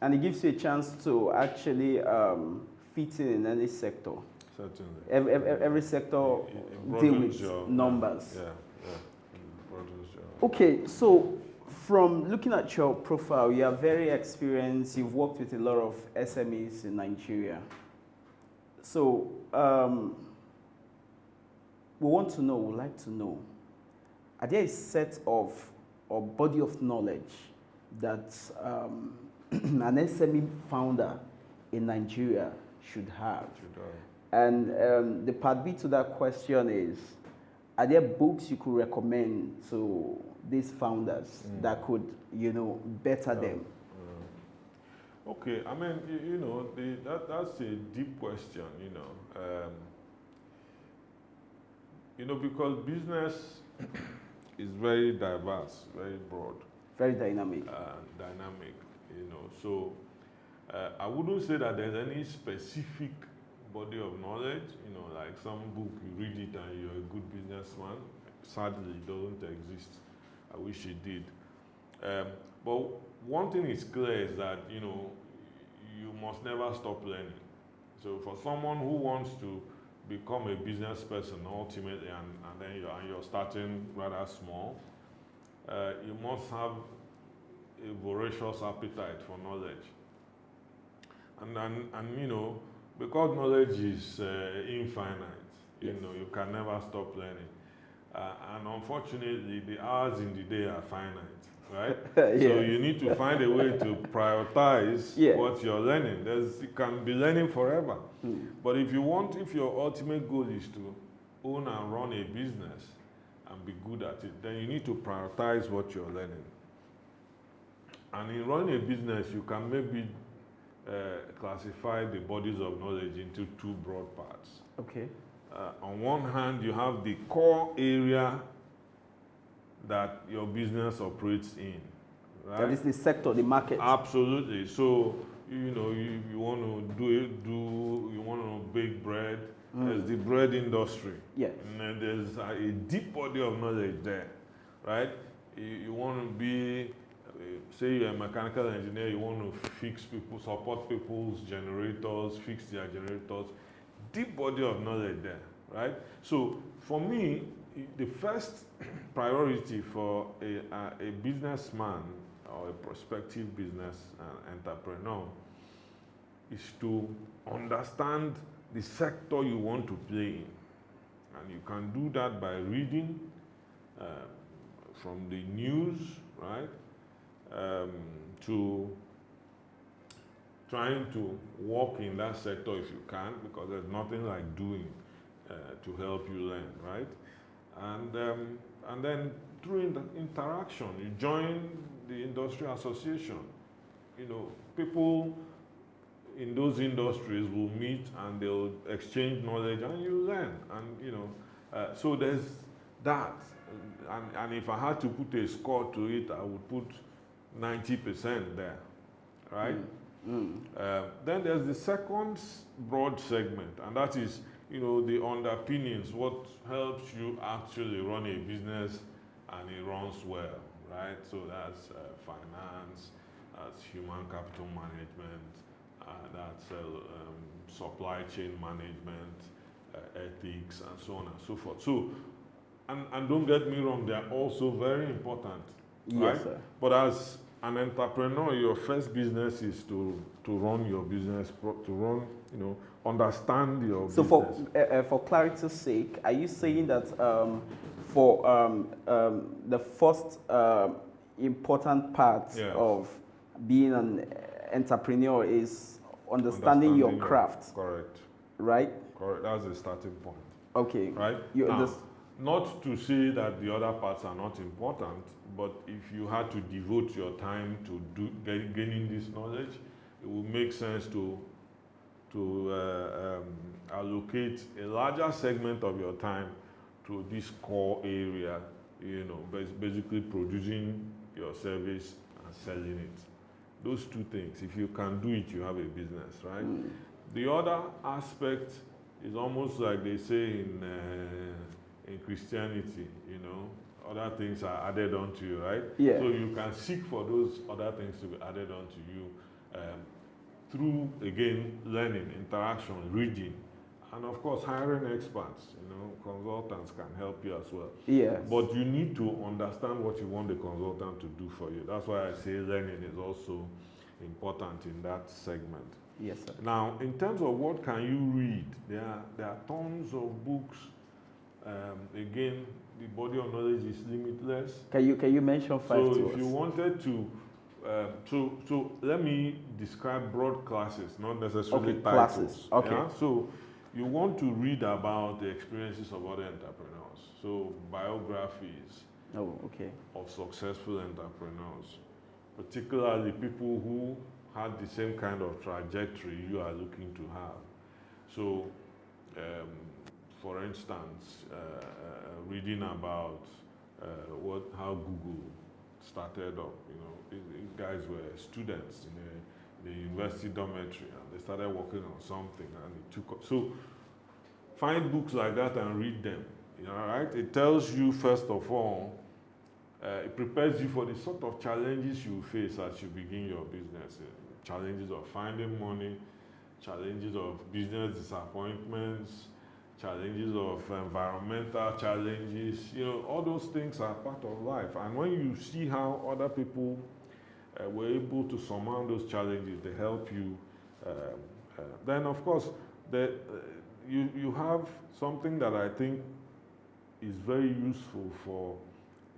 And it gives you a chance to actually fit in any sector. Certainly. Every sector It deal with your, numbers. Yeah, yeah. It broadens your... Okay, so from looking at your profile, you are very experienced. You've worked with a lot of SMEs in Nigeria. So we want to know, we'd like to know, are there a set of or body of knowledge that an SME founder in Nigeria should have? And the part B to that question is, are there books you could recommend to these founders that could, better them? Okay, I mean, that's a deep question, because business is very diverse, very broad. Very dynamic. So I wouldn't say that there's any specific body of knowledge, like some book, you read it and you're a good businessman. Sadly, it doesn't exist. I wish it did. But one thing is clear is that, you must never stop learning. So for someone who wants to become a business person ultimately, and then you're starting rather small, you must have a voracious appetite for knowledge. And because knowledge is infinite, you can never stop learning. And unfortunately, the hours in the day are finite, right? Yes. So you need to find a way to prioritize what you're learning. You can be learning forever. But if your ultimate goal is to own and run a business and be good at it, then you need to prioritize what you're learning. And in running a business, you can maybe classify the bodies of knowledge into two broad parts. Okay. On one hand, you have the core area that your business operates in, right? That is the sector, the market. Absolutely. So, you want to you want to bake bread. There's the bread industry. Yes. And then there's a deep body of knowledge there, right? You want to be, say you're a mechanical engineer, you want to support people's generators, fix their generators. Deep body of knowledge there, right? So for me, the first priority for a businessman or a prospective business entrepreneur is to understand the sector you want to play in. And you can do that by reading from the news, right? To trying to work in that sector if you can, because there's nothing like doing to help you learn, right? And then through interaction, you join the industry association. People in those industries will meet and they'll exchange knowledge and you learn. And so there's that. And if I had to put a score to it, I would put 90% there, right? Then there's the second broad segment, and that is, the underpinnings, what helps you actually run a business and it runs well, right? So that's finance, that's human capital management, that's supply chain management, ethics, and so on and so forth. So, and don't get me wrong, they're also very important, right? Yes, sir. But as an entrepreneur, your first business is to run your business, understand your business. So for clarity's sake, are you saying that for the first important part of being an entrepreneur is understanding your craft? Correct. Right? Correct. That's the starting point. Okay. Right? Not to say that the other parts are not important, but if you had to devote your time to gaining this knowledge, it would make sense to allocate a larger segment of your time to this core area, basically producing your service and selling it. Those two things, if you can do it, you have a business, right? The other aspect is almost like they say in Christianity, other things are added onto you, right? Yeah. So you can seek for those other things to be added onto you. through, again, learning, interaction, reading, and of course hiring experts. Consultants can help you as well. Yes. But you need to understand what you want the consultant to do for you. That's why I say learning is also important in that segment. Yes, sir. Now, in terms of what can you read, there are tons of books. Again, the body of knowledge is limitless. Can you mention 5 to us? So if you wanted to, so let me describe broad classes, not necessarily titles. Classes. Okay. Yeah? So you want to read about the experiences of other entrepreneurs. So biographies of successful entrepreneurs, particularly people who had the same kind of trajectory you are looking to have. So, for instance, reading about how Google started up. These guys were students in the university dormitory, and they started working on something, and it took up. So, find books like that and read them. Right? It tells you, first of all, it prepares you for the sort of challenges you face as you begin your business. Challenges of finding money, challenges of business disappointments, challenges of environmental challenges. All those things are part of life. And when you see how other people were able to surmount those challenges, they help you. Then, of course, you have something that I think is very useful for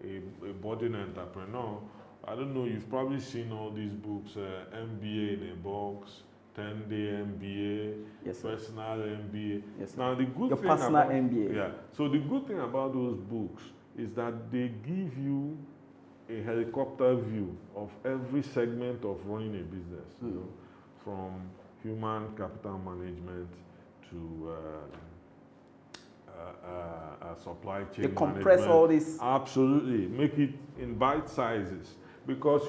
a budding entrepreneur. I don't know, you've probably seen all these books, MBA in a box, 10-day MBA, yes, personal MBA. Yes, now, the good thing personal about MBA. Yeah. So the good thing about those books is that they give you a helicopter view of every segment of running a business. From human capital management to supply chain. They compress all this. Absolutely, make it in bite sizes, because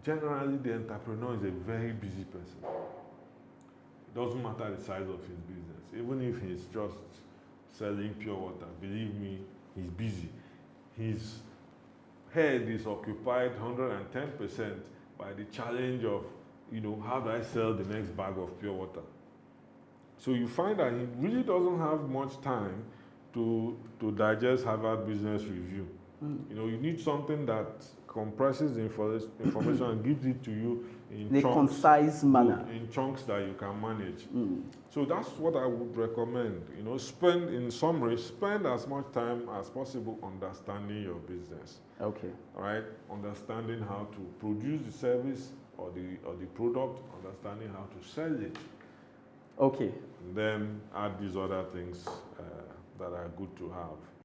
generally the entrepreneur is a very busy person. It doesn't matter the size of his business, even if he's just selling pure water. Believe me, he's busy. His head is occupied 110% by the challenge of, how do I sell the next bag of pure water? So you find that he really doesn't have much time to digest Harvard Business Review. You need something that compresses the information and gives it to you in a chunks, concise manner. In chunks that you can manage. So that's what I would recommend. In summary, spend as much time as possible understanding your business. Okay. All right? Understanding how to produce the service or the product, understanding how to sell it. Okay. And then add these other things that are good to have.